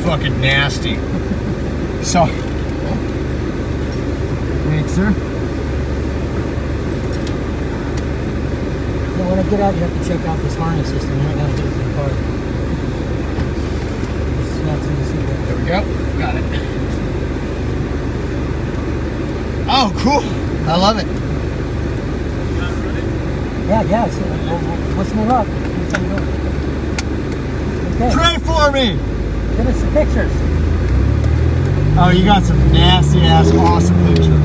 fucking nasty. So, Thanks, sir. Now, when I get out, you have to check out this harness system. You're not going to do it for the car. Just snaps in the seatbelt. there we go. Got it. Oh, cool. I love it. Yeah. So, let's move up. Okay. Pray for me. Give us some pictures. Oh, you got some nasty ass awesome pictures.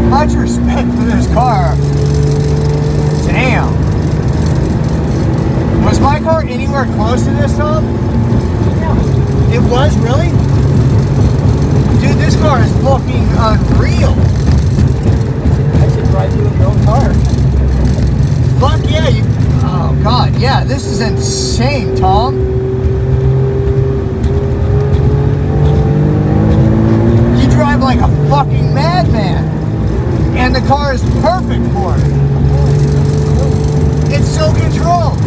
Much respect for this car. Damn. Was my car anywhere close to this, Tom? Yeah. It was, really? Dude, this car is fucking unreal. I should drive you in your own car. Fuck yeah, you... Oh, God, yeah, this is insane, Tom. You drive like a fucking madman. And the car is perfect for it. It's so controlled.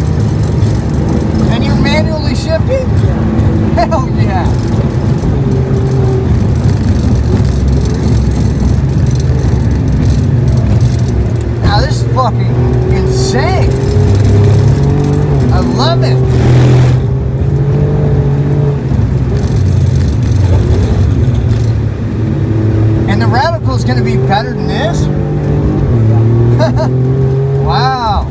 And you're manually shifting? Hell yeah. Now this is fucking insane. I love it. And the Radical is going to be better than this? Wow.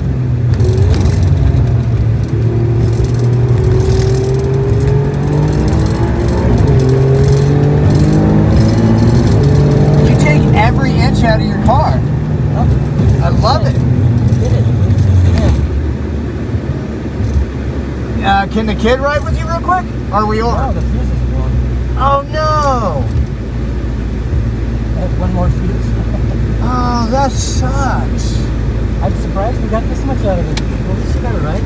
You take every inch out of your car. I love it. Can the kid ride with you real quick? Or are we over? Oh, the fuse is blown. Oh no! I have one more fuse. Oh, that sucks. I'm surprised we got this much out of it. Well, at least you got it right.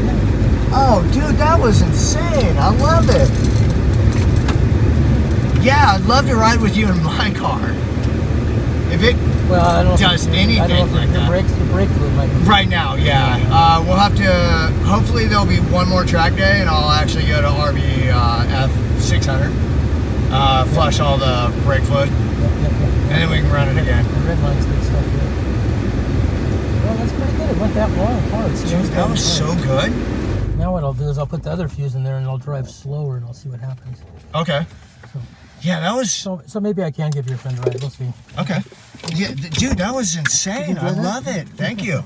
Oh, dude, that was insane. I love it. Yeah, I'd love to ride with you in my car. If it I don't does anything I don't know if like that. The brake fluid might be. Right now, yeah. We'll have to, hopefully there'll be one more track day and I'll actually go to RB F600. Flush all the brake fluid. And then we can run it again. The red line's good stuff here. Well, that's pretty good. It went that long hard. Dude, that was so good. Now what I'll do is I'll put the other fuse in there and I'll drive slower and I'll see what happens. Okay. So, yeah, that was... So maybe I can give your friend a ride. We'll see. Okay. Yeah, dude, that was insane. I love it. Thank you.